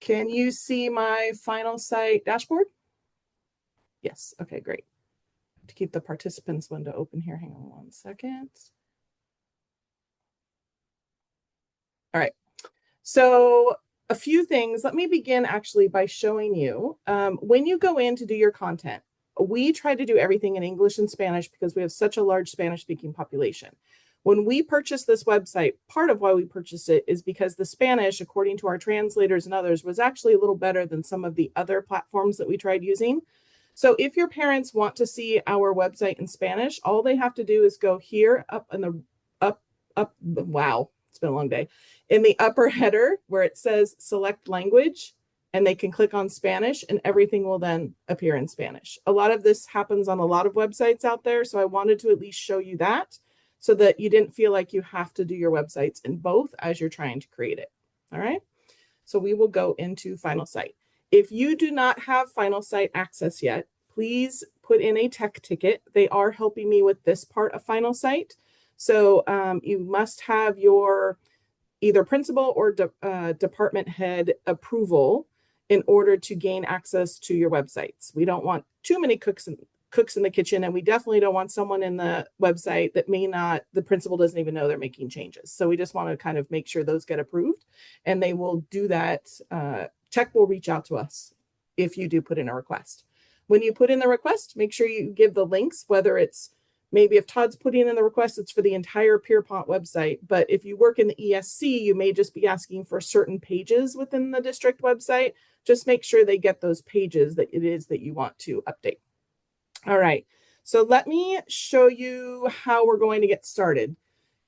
Can you see my FinalSite dashboard? Yes, okay, great. To keep the participants window open here, hang on 1 second. All right, so a few things. Let me begin actually by showing you, when you go in to do your content, we try to do everything in English and Spanish because we have such a large Spanish-speaking population. When we purchased this website, part of why we purchased it is because the Spanish, according to our translators and others, was actually a little better than some of the other platforms that we tried using. So if your parents want to see our website in Spanish, all they have to do is go here up in the wow, it's been a long day, in the upper header where it says select language, and they can click on Spanish and everything will then appear in Spanish. A lot of this happens on a lot of websites out there, so I wanted to at least show you that so that you didn't feel like you have to do your websites in both as you're trying to create it. All right, so we will go into FinalSite. If you do not have FinalSite access yet, please put in a tech ticket. They are helping me with this part of FinalSite. So you must have your either principal or department head approval in order to gain access to your websites. We don't want too many cooks in the kitchen, and we definitely don't want someone in the website that the principal doesn't even know they're making changes. So we just want to kind of make sure those get approved, and they will do that. Tech will reach out to us if you do put in a request. When you put in the request, make sure you give the links, whether it's maybe if Todd's putting in the request, it's for the entire Pierpont website. But if you work in the ESC, you may just be asking for certain pages within the district website. Just make sure they get those pages that it is that you want to update. All right, so let me show you how we're going to get started.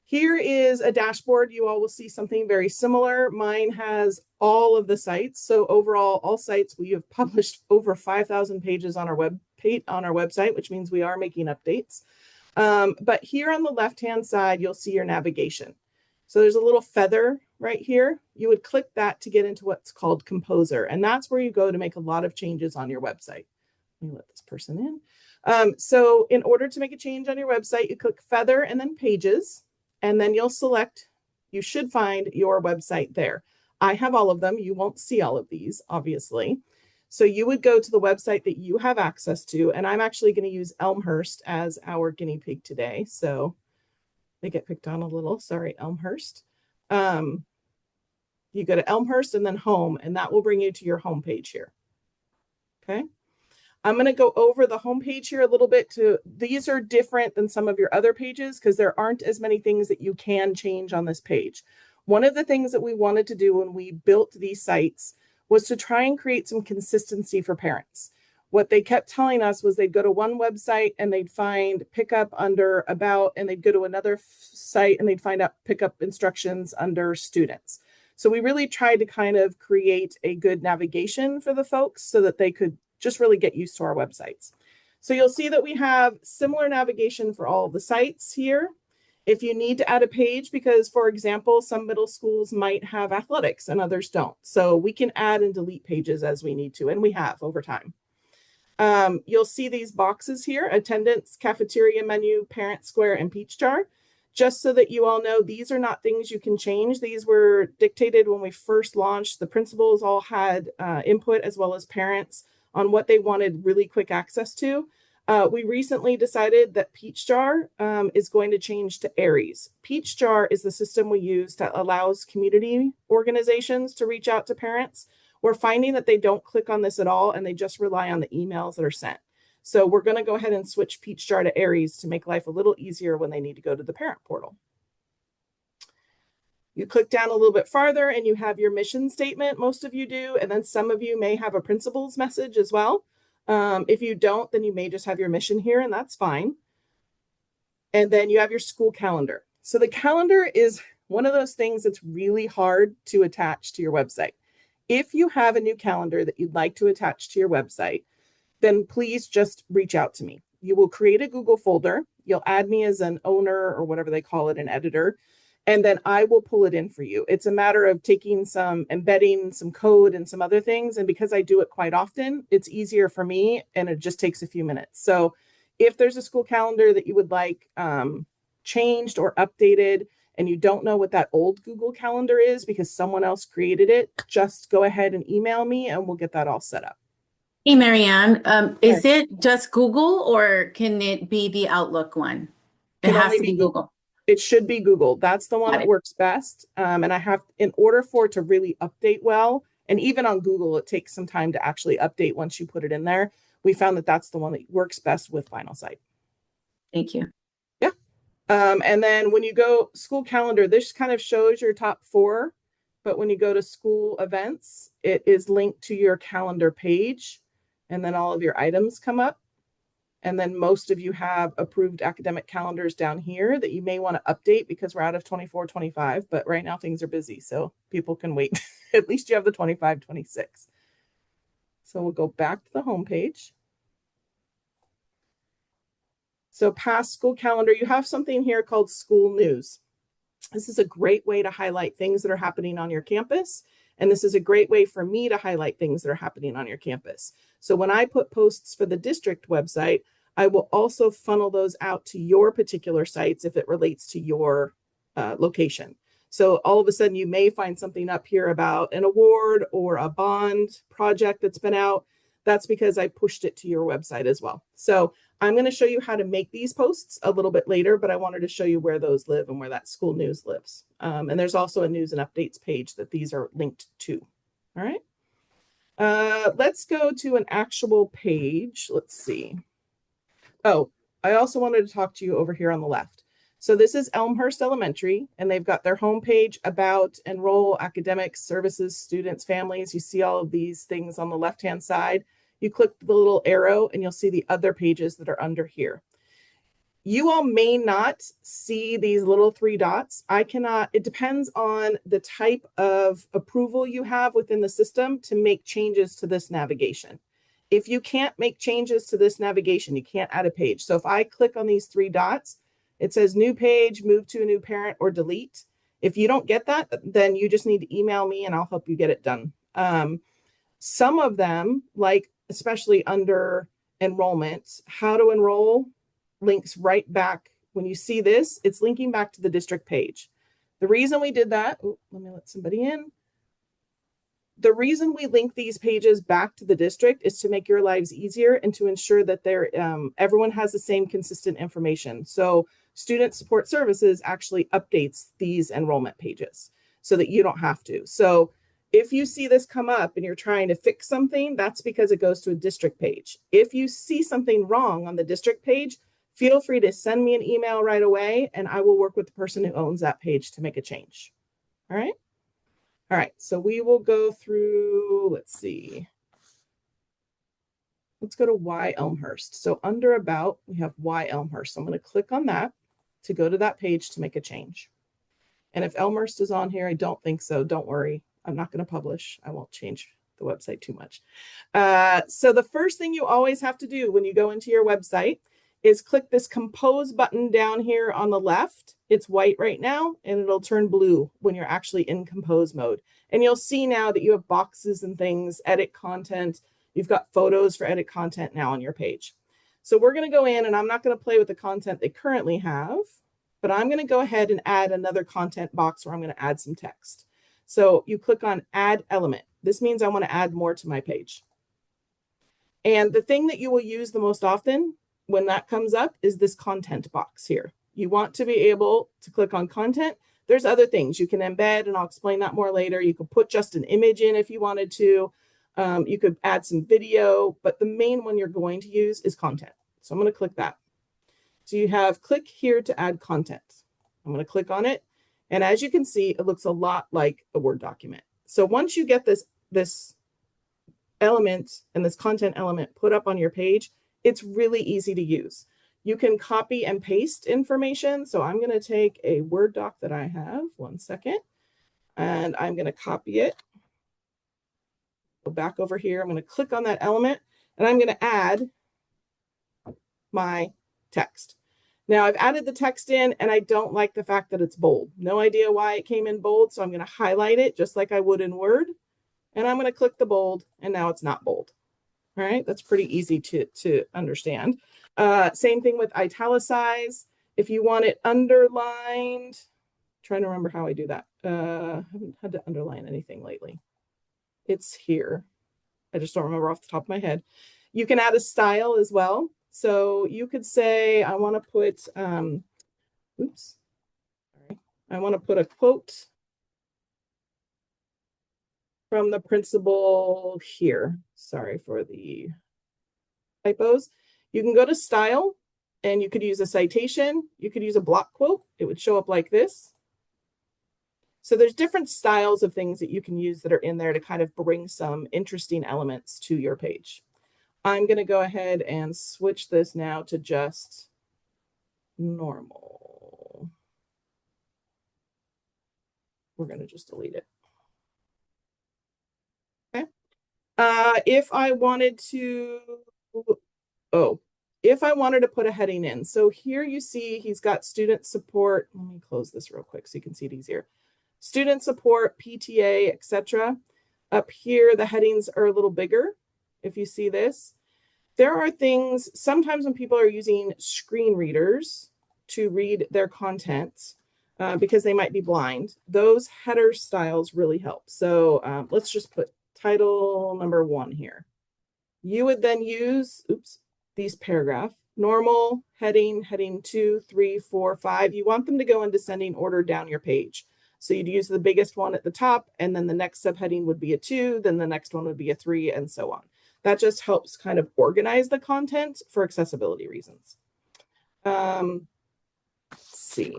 Here is a dashboard. You all will see something very similar. Mine has all of the sites. So overall, all sites, we have published over 5,000 pages on our website, which means we are making updates. But here on the left-hand side, you'll see your navigation. So there's a little feather right here. You would click that to get into what's called Composer. And that's where you go to make a lot of changes on your website. Let me let this person in. So in order to make a change on your website, you click Feather and then Pages, and then you'll select, you should find your website there. I have all of them. You won't see all of these, obviously. So you would go to the website that you have access to, and I'm actually going to use Elmhurst as our guinea pig today. So they get picked on a little, sorry, Elmhurst. You go to Elmhurst and then Home, and that will bring you to your home page here. Okay. I'm going to go over the home page here a little bit. These are different than some of your other pages because there aren't as many things that you can change on this page. One of the things that we wanted to do when we built these sites was to try and create some consistency for parents. What they kept telling us was they'd go to one website and they'd find pickup under About, and they'd go to another site and they'd find out pickup instructions under Students. So we really tried to kind of create a good navigation for the folks so that they could just really get used to our websites. So you'll see that we have similar navigation for all of the sites here. If you need to add a page, because for example, some middle schools might have athletics and others don't. So we can add and delete pages as we need to, and we have over time. You'll see these boxes here: attendance, cafeteria menu, parent square, and peach jar. Just so that you all know, these are not things you can change. These were dictated when we first launched. The principals all had input, as well as parents, on what they wanted really quick access to. We recently decided that Peach Jar is going to change to Aries. Peach Jar is the system we use that allows community organizations to reach out to parents. We're finding that they don't click on this at all, and they just rely on the emails that are sent. So we're going to go ahead and switch Peach Jar to Aries to make life a little easier when they need to go to the parent portal. You click down a little bit farther and you have your mission statement. Most of you do, and then some of you may have a principal's message as well. If you don't, then you may just have your mission here, and that's fine. And then you have your school calendar. So the calendar is one of those things that's really hard to attach to your website. If you have a new calendar that you'd like to attach to your website, then please just reach out to me. You will create a Google folder. You'll add me as an owner, or whatever they call it, an editor, and then I will pull it in for you. It's a matter of embedding some code and some other things. And because I do it quite often, it's easier for me, and it just takes a few minutes. So if there's a school calendar that you would like changed or updated, and you don't know what that old Google Calendar is because someone else created it, just go ahead and email me and we'll get that all set up. Hey, Marianne, Sure. is it just Google or can it be the Outlook one? It Can has only to be be, Google. it should be Google. That's the one Got that it. works best. And I have, in order for it to really update well, and even on Google, it takes some time to actually update once you put it in there. We found that that's the one that works best with FinalSite. Thank you. Yeah. And then when you go school calendar, this kind of shows your top 4. But when you go to school events, it is linked to your calendar page. And then all of your items come up. And then most of you have approved academic calendars down here that you may want to update because we're out of 24-25. But right now things are busy, so people can wait. At least you have the 25-26. So we'll go back to the home page. So past school calendar, you have something here called school news. This is a great way to highlight things that are happening on your campus. And this is a great way for me to highlight things that are happening on your campus. So when I put posts for the district website, I will also funnel those out to your particular sites if it relates to your location. So all of a sudden you may find something up here about an award or a bond project that's been out. That's because I pushed it to your website as well. So I'm going to show you how to make these posts a little bit later, but I wanted to show you where those live and where that school news lives. And there's also a news and updates page that these are linked to. All right. Let's go to an actual page. Let's see. Oh, I also wanted to talk to you over here on the left. So this is Elmhurst Elementary, and they've got their homepage about enroll, academics, services, students, families. You see all of these things on the left-hand side. You click the little arrow and you'll see the other pages that are under here. You all may not see these little 3 dots. It depends on the type of approval you have within the system to make changes to this navigation. If you can't make changes to this navigation, you can't add a page. So if I click on these 3 dots, it says new page, move to a new parent, or delete. If you don't get that, then you just need to email me and I'll help you get it done. Some of them, like especially under enrollment, how to enroll links right back. When you see this, it's linking back to the district page. The reason we did that, let me let somebody in. The reason we link these pages back to the district is to make your lives easier and to ensure that everyone has the same consistent information. So Student Support Services actually updates these enrollment pages so that you don't have to. So if you see this come up and you're trying to fix something, that's because it goes to a district page. If you see something wrong on the district page, feel free to send me an email right away and I will work with the person who owns that page to make a change. All right. All right, so we will go through, let's see. Let's go to Why Elmhurst. So under About, we have Why Elmhurst. So I'm going to click on that to go to that page to make a change. And if Elmhurst is on here, I don't think so. Don't worry. I'm not going to publish. I won't change the website too much. So the first thing you always have to do when you go into your website is click this compose button down here on the left. It's white right now, and it'll turn blue when you're actually in compose mode. And you'll see now that you have boxes and things, edit content. You've got photos for edit content now on your page. So we're going to go in, and I'm not going to play with the content they currently have, but I'm going to go ahead and add another content box where I'm going to add some text. So you click on Add Element. This means I want to add more to my page. And the thing that you will use the most often when that comes up is this content box here. You want to be able to click on content. There's other things you can embed, and I'll explain that more later. You could put just an image in if you wanted to. You could add some video, but the main one you're going to use is content. So I'm going to click that. So you have click here to add content. I'm going to click on it. And as you can see, it looks a lot like a Word document. So once you get this element and this content element put up on your page, it's really easy to use. You can copy and paste information. So I'm going to take a Word doc that I have, 1 second, and I'm going to copy it. Go back over here. I'm going to click on that element and I'm going to add my text. Now I've added the text in and I don't like the fact that it's bold. No idea why it came in bold. So I'm going to highlight it just like I would in Word. And I'm going to click the bold and now it's not bold. All right, that's pretty easy to understand. Same thing with italicize. If you want it underlined, Trying to remember how I do that. Haven't had to underline anything lately. It's here. I just don't remember off the top of my head. You can add a style as well. So you could say, I want to put, oops, sorry. I want to put a quote from the principal here. Sorry for the typos. You can go to style and you could use a citation. You could use a block quote. It would show up like this. So there's different styles of things that you can use that are in there to kind of bring some interesting elements to your page. I'm going to go ahead and switch this now to just normal. We're going to just delete it. Okay. If I wanted to, if I wanted to put a heading in. So here you see he's got student support. Let me close this real quick so you can see it easier. Student support, PTA, etc. Up here, the headings are a little bigger. If you see this, there are things sometimes when people are using screen readers to read their content because they might be blind. Those header styles really help. So let's just put title number 1 here. You would then use, these paragraph, normal, heading, heading 2, 3, 4, 5. You want them to go in descending order down your page. So you'd use the biggest one at the top, and then the next subheading would be a 2, then the next one would be a 3, and so on. That just helps kind of organize the content for accessibility reasons. Let's see.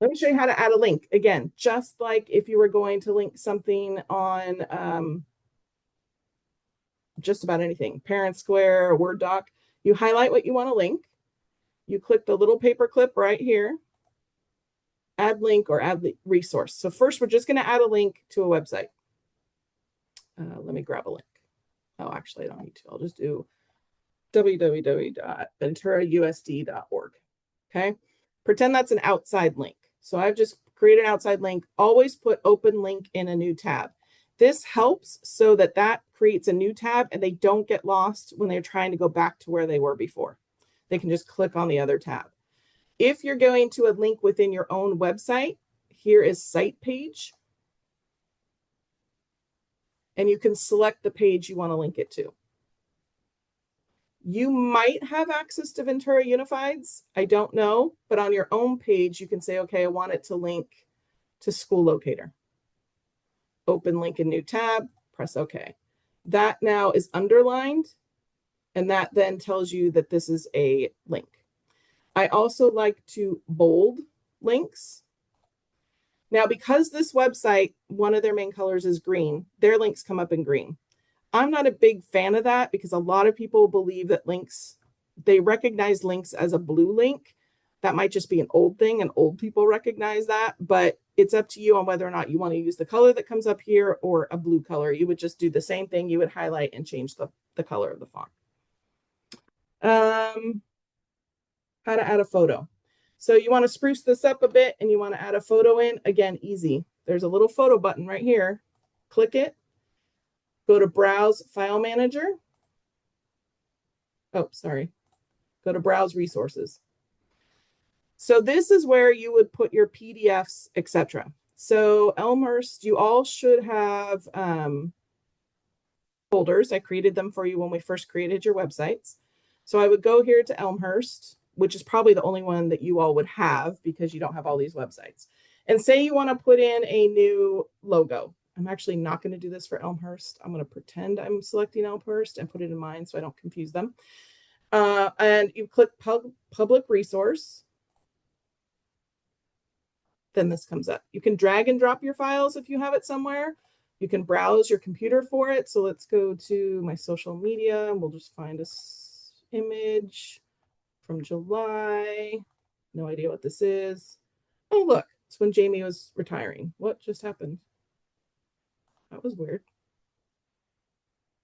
Let me show you how to add a link. Again, just like if you were going to link something on just about anything, Parent Square, or Word doc, you highlight what you want to link. You click the little paper clip right here, add link or add resource. So first, we're just going to add a link to a website. Let me grab a link. Oh, actually, I don't need to. I'll just do www.venturausd.org. Okay. Pretend that's an outside link. So I've just created an outside link. Always put open link in a new tab. This helps so that that creates a new tab and they don't get lost when they're trying to go back to where they were before. They can just click on the other tab. If you're going to a link within your own website, here is site page. And you can select the page you want to link it to. You might have access to Ventura Unifieds. I don't know, but on your own page, you can say, okay, I want it to link to School Locator. Open link in new tab, press OK. That now is underlined, and that then tells you that this is a link. I also like to bold links. Now, because this website, one of their main colors is green, their links come up in green. I'm not a big fan of that because a lot of people believe that links, they recognize links as a blue link. That might just be an old thing and old people recognize that, but it's up to you on whether or not you want to use the color that comes up here or a blue color. You would just do the same thing. You would highlight and change the color of the font. How to add a photo. So you want to spruce this up a bit and you want to add a photo in. Again, easy. There's a little photo button right here. Click it. Go to Browse File Manager. Oh, sorry. Go to Browse Resources. So this is where you would put your PDFs, etc. So Elmhurst, you all should have folders. I created them for you when we first created your websites. So I would go here to Elmhurst, which is probably the only one that you all would have because you don't have all these websites. And say you want to put in a new logo. I'm actually not going to do this for Elmhurst. I'm going to pretend I'm selecting Elmhurst and put it in mine so I don't confuse them. And you click Public Resource. Then this comes up. You can drag and drop your files if you have it somewhere. You can browse your computer for it. So let's go to my social media and we'll just find this image from July. No idea what this is. Oh, look, it's when Jamie was retiring. What just happened? That was weird.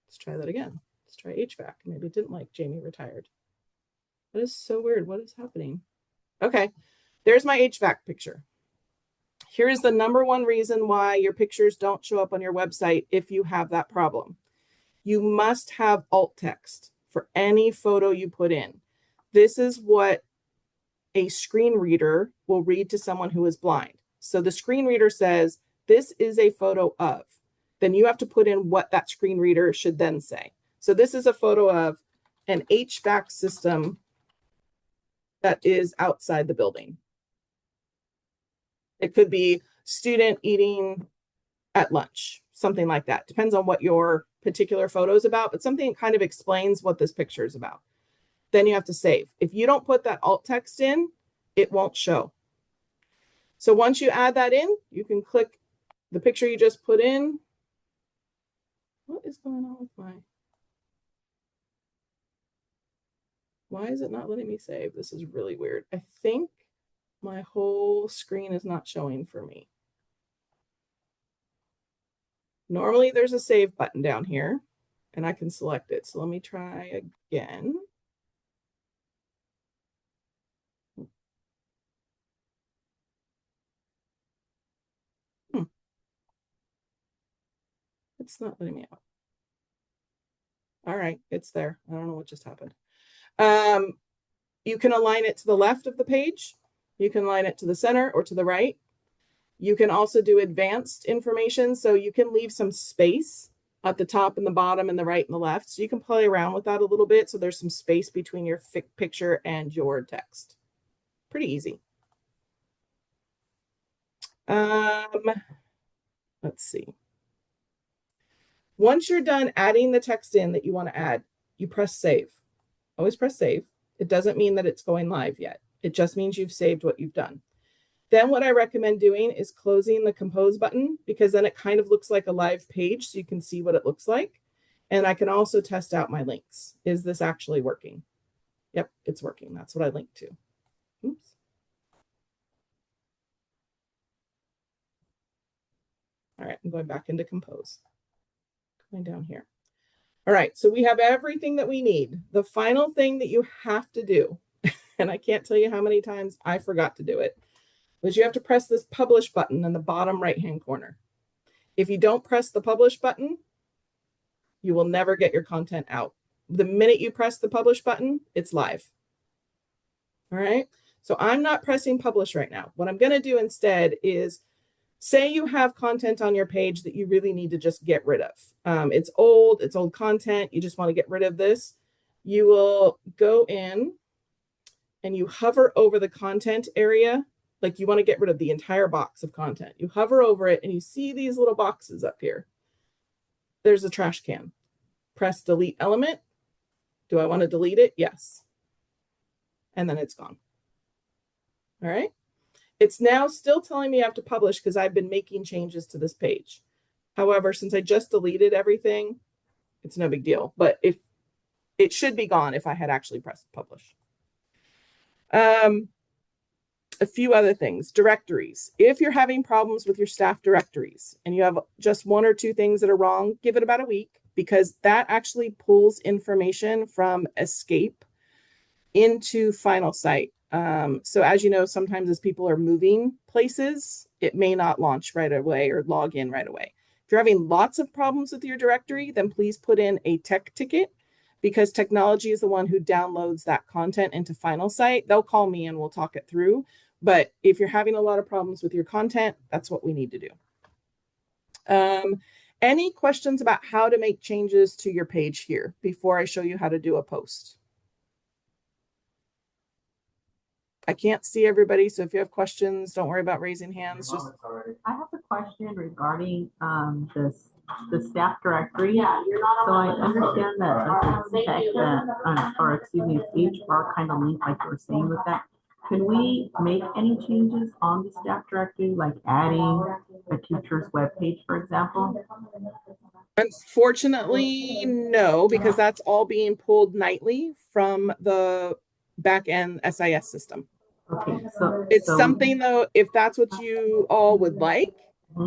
Let's try that again. Let's try HVAC. Maybe it didn't like Jamie retired. That is so weird. What is happening? Okay, there's my HVAC picture. Here is the #1 reason why your pictures don't show up on your website if you have that problem. You must have alt text for any photo you put in. This is what a screen reader will read to someone who is blind. So the screen reader says, this is a photo of. Then you have to put in what that screen reader should then say. So this is a photo of an HVAC system that is outside the building. It could be student eating at lunch, something like that. Depends on what your particular photo is about, but something that kind of explains what this picture is about. Then you have to save. If you don't put that alt text in, it won't show. So once you add that in, you can click the picture you just put in. What is going on with my... Why is it not letting me save? This is really weird. I think my whole screen is not showing for me. Normally there's a save button down here and I can select it. So let me try again. It's not letting me out. All right, it's there. I don't know what just happened. You can align it to the left of the page. You can align it to the center or to the right. You can also do advanced information. So you can leave some space at the top and the bottom and the right and the left. So you can play around with that a little bit. So there's some space between your picture and your text. Pretty easy. Let's see. Once you're done adding the text in that you want to add, you press save. Always press save. It doesn't mean that it's going live yet. It just means you've saved what you've done. Then what I recommend doing is closing the compose button, because then it kind of looks like a live page so you can see what it looks like. And I can also test out my links. Is this actually working? Yep, it's working. That's what I linked to. Oops. All right, I'm going back into compose. Going down here. All right, so we have everything that we need. The final thing that you have to do, and I can't tell you how many times I forgot to do it, was you have to press this publish button in the bottom right-hand corner. If you don't press the publish button, you will never get your content out. The minute you press the publish button, it's live. All right, so I'm not pressing publish right now. What I'm going to do instead is, say you have content on your page that you really need to just get rid of. It's old content. You just want to get rid of this. You will go in and you hover over the content area. Like you want to get rid of the entire box of content. You hover over it and you see these little boxes up here. There's a trash can. Press delete element. Do I want to delete it? Yes. And then it's gone. All right. It's now still telling me I have to publish because I've been making changes to this page. However, since I just deleted everything, it's no big deal. But if it should be gone if I had actually pressed publish. A few other things. Directories. If you're having problems with your staff directories and you have just one or two things that are wrong, give it about a week, because that actually pulls information from Escape into FinalSite. So as you know, sometimes as people are moving places, it may not launch right away or log in right away. If you're having lots of problems with your directory, then please put in a tech ticket, because technology is the one who downloads that content into FinalSite. They'll call me and we'll talk it through. But if you're having a lot of problems with your content, that's what we need to do. Any questions about how to make changes to your page here before I show you how to do a post? I can't see everybody, so if you have questions, don't worry about raising hands. Just I have a question regarding the staff directory. Yeah, so I understand that it's text that, or excuse me, it's HR kind of link, like you were saying with that. Can we make any changes on the staff directory, like adding a teacher's webpage, for example? Unfortunately, no, because that's all being pulled nightly from the back-end SIS system. Okay, it's something though, if that's what you all would like,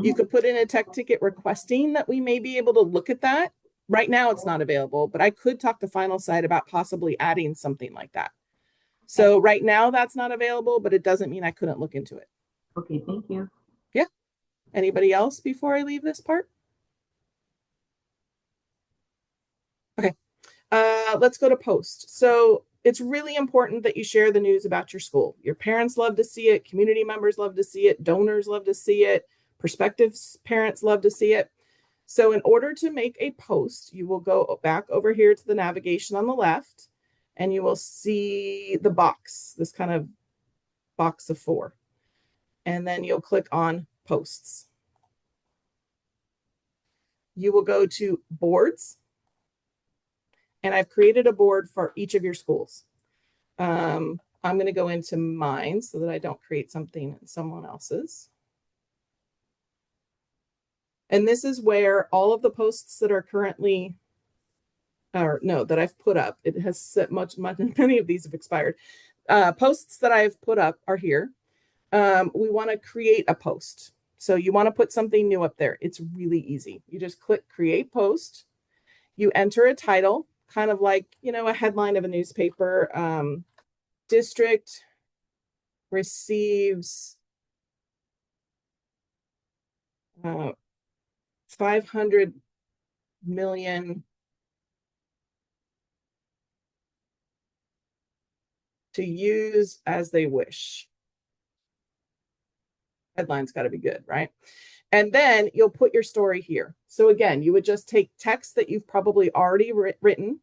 you could put in a tech ticket requesting that we may be able to look at that. Right now it's not available, but I could talk to FinalSite about possibly adding something like that. So right now that's not available, but it doesn't mean I couldn't look into it. Okay, thank you. Yeah. Anybody else before I leave this part? Okay. Let's go to post. So it's really important that you share the news about your school. Your parents love to see it, community members love to see it, donors love to see it, prospective parents love to see it. So in order to make a post, you will go back over here to the navigation on the left, and you will see the box, this kind of box of 4. And then you'll click on posts. You will go to boards, and I've created a board for each of your schools. I'm going to go into mine so that I don't create something in someone else's. And this is where all of the posts that are currently, or no, that I've put up, it has set many of these have expired. Posts that I've put up are here. We want to create a post. So you want to put something new up there. It's really easy. You just click create post. You enter a title, kind of like, a headline of a newspaper. District receives 500 million to use as they wish. Headline's got to be good, right? And then you'll put your story here. So again, you would just take text that you've probably already written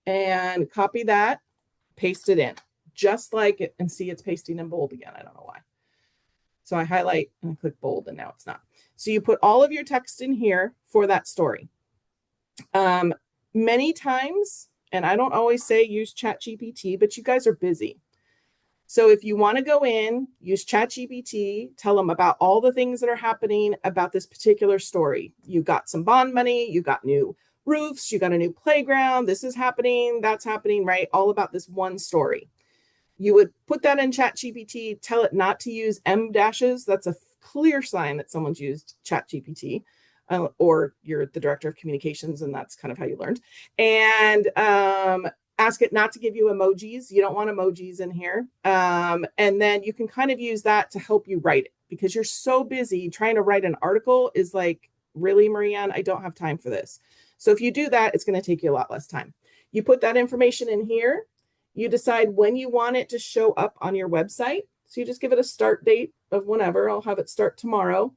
and copy that, paste it in, just like it, and see it's pasting in bold again. I don't know why. So I highlight and I click bold, and now it's not. So you put all of your text in here for that story. Many times, and I don't always say use ChatGPT, but you guys are busy. So if you want to go in, use ChatGPT, tell them about all the things that are happening about this particular story. You got some bond money, you got new roofs, you got a new playground, this is happening, that's happening, right? All about this one story. You would put that in ChatGPT, tell it not to use M dashes. That's a clear sign that someone's used ChatGPT, or you're the director of communications, and that's kind of how you learned. And ask it not to give you emojis. You don't want emojis in here. And then you can kind of use that to help you write it, because you're so busy trying to write an article is like, really, Marianne, I don't have time for this. So if you do that, it's going to take you a lot less time. You put that information in here. You decide when you want it to show up on your website. So you just give it a start date of whenever. I'll have it start tomorrow.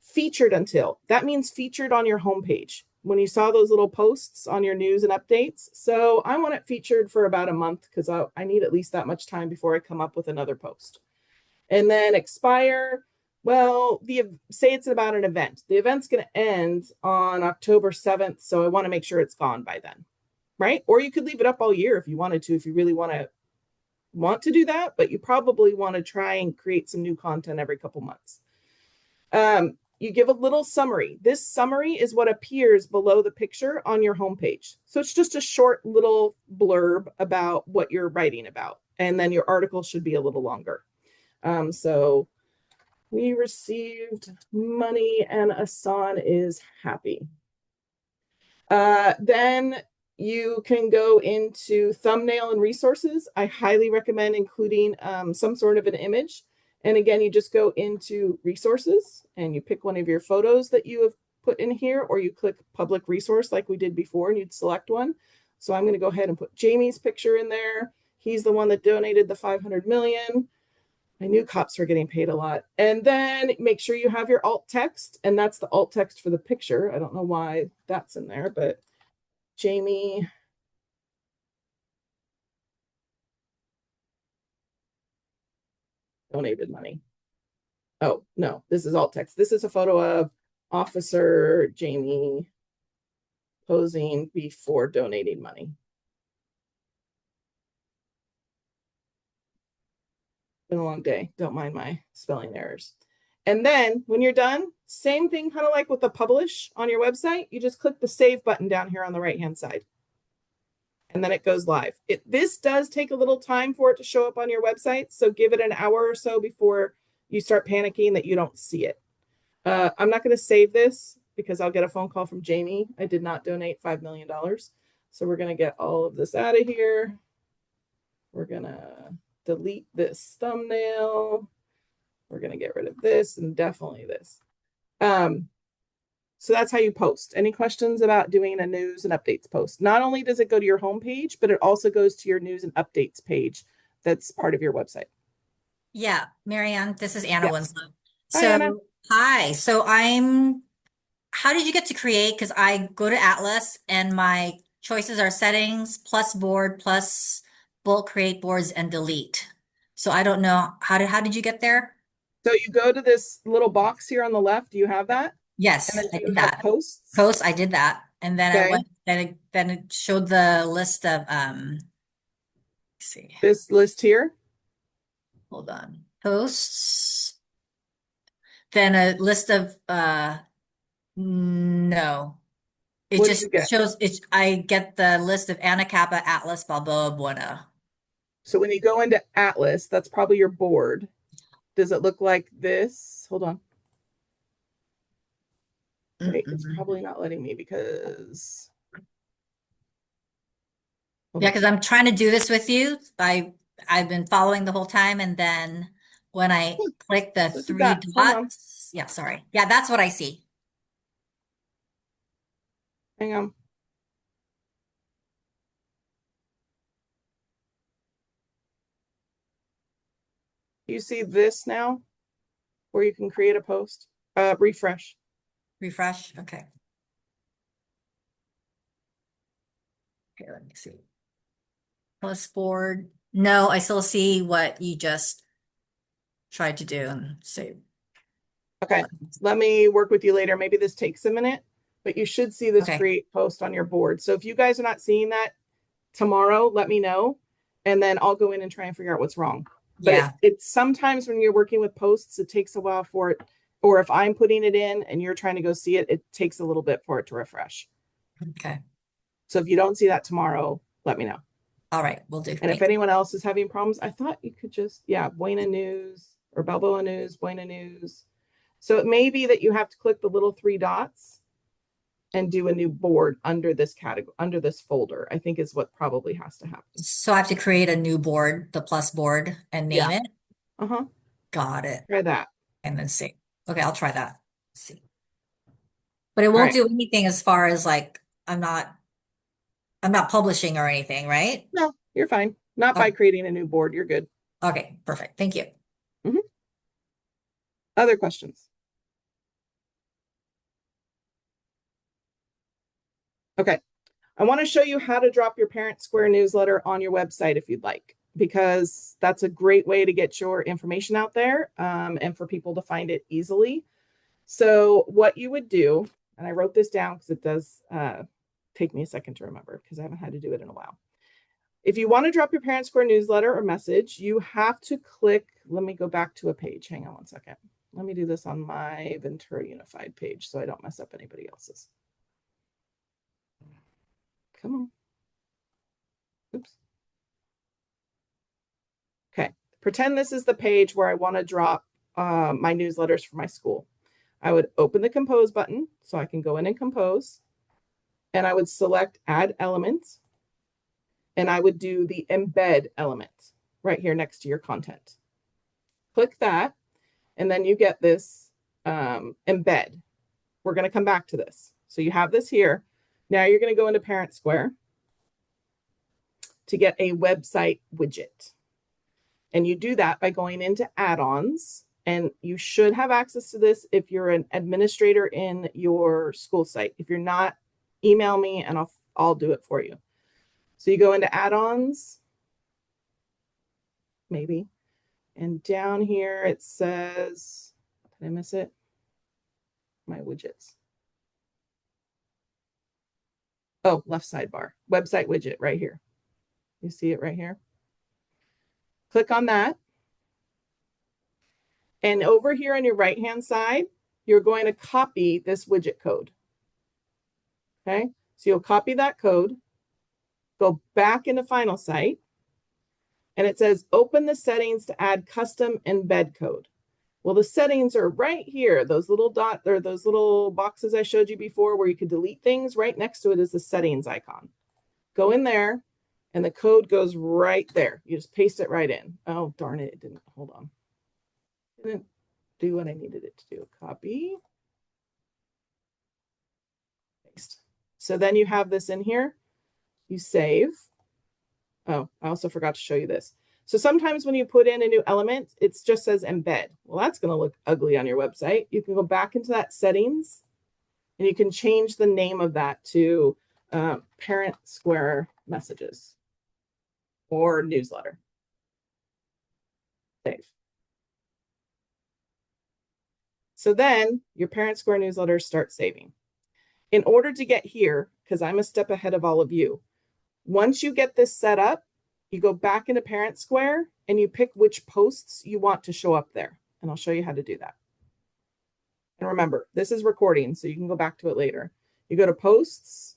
Featured until. That means featured on your homepage. When you saw those little posts on your news and updates. So I want it featured for about a month, because I need at least that much time before I come up with another post. And then expire. Well, say it's about an event. The event's going to end on October 7th. So I want to make sure it's gone by then. Right? Or you could leave it up all year if you wanted to, if you really want to do that, but you probably want to try and create some new content every couple months. You give a little summary. This summary is what appears below the picture on your homepage. So it's just a short little blurb about what you're writing about. And then your article should be a little longer. So we received money and Asan is happy. Then you can go into thumbnail and resources. I highly recommend including some sort of an image. And again, you just go into resources and you pick one of your photos that you have put in here, or you click public resource like we did before and you'd select one. So I'm going to go ahead and put Jamie's picture in there. He's the one that donated the 500 million. I knew cops were getting paid a lot. And then make sure you have your alt text, and that's the alt text for the picture. I don't know why that's in there, but Jamie donated money. Oh, no, this is alt text. This is a photo of Officer Jamie posing before donating money. Been a long day. Don't mind my spelling errors. And then when you're done, same thing, kind of like with the publish on your website, you just click the save button down here on the right-hand side. And then it goes live. This does take a little time for it to show up on your website. So give it an hour or so before you start panicking that you don't see it. I'm not going to save this because I'll get a phone call from Jamie. I did not donate $5 million. So we're going to get all of this out of here. We're going to delete this thumbnail. We're going to get rid of this and definitely this. So that's how you post. Any questions about doing a news and updates post? Not only does it go to your homepage, but it also goes to your news and updates page that's part of your website. Yeah, Marianne, this is Anna Yeah. Winslow. Hi, Anna. Hi. How did you get to create? Because I go to Atlas and my choices are settings plus board plus bulk create boards and delete. So I don't know. How did you get there? So you go to this little box here on the left. Do you have that? And Yes, then I do you did have that. posts? Post, I did that. And then I Okay. went, then it showed the list of, let's see, This list here. hold on. Posts, then a list of, no. It What did just you get? shows it. I get the list of Anna Kappa, Atlas, Balboa, Buena. So when you go into Atlas, that's probably your board. Does it look like this? Hold on. Wait, it's probably not letting me because. Yeah, because I'm trying to do this with you. I've been following the whole time, and then when I click the Look at three that. Hold on. dots, yeah, sorry. Yeah, that's what I see. Hang on. You see this now where you can create a post? Refresh. Refresh. Okay. Okay, let me see. Plus board. No, I still see what you just tried to do and save. Okay. Let me work with you later. Maybe this takes a minute, but you should see this Okay. create post on your board. So if you guys are not seeing that tomorrow, let me know. And then I'll go in and try and figure out what's wrong. But Yeah. it's sometimes when you're working with posts, it takes a while for it. Or if I'm putting it in and you're trying to go see it, it takes a little bit for it to refresh. Okay. So if you don't see that tomorrow, let me know. All right, we'll do. And if anyone else is having problems, I thought you could just, yeah, Buena News or Balboa News, Buena News. So it may be that you have to click the little three dots and do a new board under this category, under this folder, I think is what probably has to happen. So I have to create a new board, the plus board, and name it. Uh-huh. Got it. Try that. And then see. Okay, I'll try that. See. But it All won't right. do anything as far as like I'm not publishing or anything, right? No, you're fine. Not by Okay, creating a new board. You're good. okay, perfect. Thank you. Other questions? Okay. I want to show you how to drop your Parent Square newsletter on your website if you'd like, because that's a great way to get your information out there and for people to find it easily. So what you would do, and I wrote this down because it does take me a second to remember because I haven't had to do it in a while. If you want to drop your Parent Square newsletter or message, you have to click, let me go back to a page. Hang on one second. Let me do this on my Ventura Unified page so I don't mess up anybody else's. Come on. Oops. Okay. Pretend this is the page where I want to drop my newsletters for my school. I would open the compose button so I can go in and compose. And I would select add elements. And I would do the embed element right here next to your content. Click that. And then you get this embed. We're going to come back to this. So you have this here. Now you're going to go into Parent Square to get a website widget. And you do that by going into add-ons. And you should have access to this if you're an administrator in your school site. If you're not, email me and I'll do it for you. So you go into add-ons, maybe. And down here it says, did I miss it? My widgets. Oh, left sidebar, website widget right here. You see it right here? Click on that. And over here on your right-hand side, you're going to copy this widget code. Okay, so you'll copy that code, go back into FinalSite, and it says open the settings to add custom embed code. Well, the settings are right here. Those little dot or those little boxes I showed you before where you could delete things, right next to it is the settings icon. Go in there and the code goes right there. You just paste it right in. Oh, darn it. It didn't. Hold on. It didn't do what I needed it to do. Copy. So then you have this in here, you save. Oh, I also forgot to show you this. So sometimes when you put in a new element, it just says embed. Well, that's going to look ugly on your website. You can go back into that settings and you can change the name of that to Parent Square Messages or Newsletter. Save. So then your Parent Square newsletters start saving. In order to get here, because I'm a step ahead of all of you, once you get this set up, you go back into Parent Square and you pick which posts you want to show up there. And I'll show you how to do that. And remember, this is recording, so you can go back to it later. You go to posts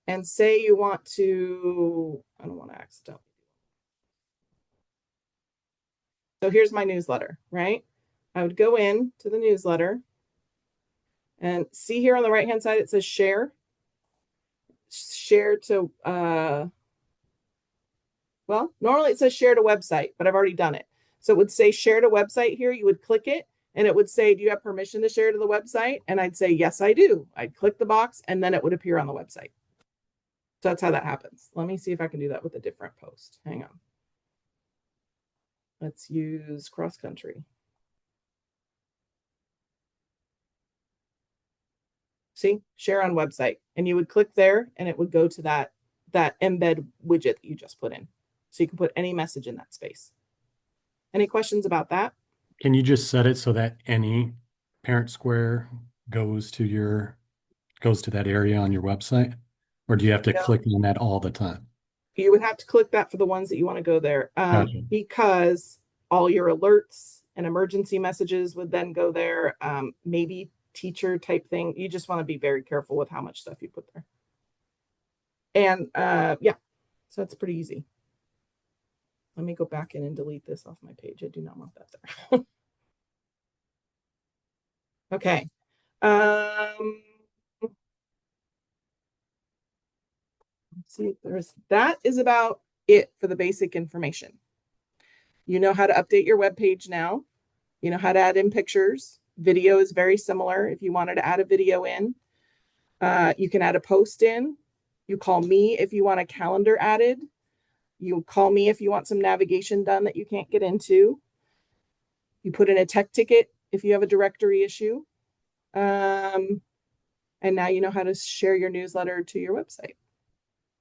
and say you want to, I don't want to accidentally. So here's my newsletter, right? I would go in to the newsletter and see here on the right-hand side, it says share. Share to, well, normally it says share to website, but I've already done it. So it would say share to website here. You would click it and it would say, do you have permission to share to the website? And I'd say, yes, I do. I'd click the box and then it would appear on the website. So that's how that happens. Let me see if I can do that with a different post. Hang on. Let's use cross country. See, share on website. And you would click there and it would go to that embed widget that you just put in. So you can put any message in that space. Any questions about that? Can you just set it so that any Parent Square goes to that area on your website? Or do you have to click on that all the time? You would have to click that for the ones that you want to go there, Gotcha. because all your alerts and emergency messages would then go there. Maybe teacher type thing. You just want to be very careful with how much stuff you put there. And yeah, so it's pretty easy. Let me go back in and delete this off my page. I do not want that there. Okay. Let's see, that is about it for the basic information. You know how to update your web page now. You know how to add in pictures. Video is very similar. If you wanted to add a video in, you can add a post in. You call me if you want a calendar added. You call me if you want some navigation done that you can't get into. You put in a tech ticket if you have a directory issue. And now you know how to share your newsletter to your website.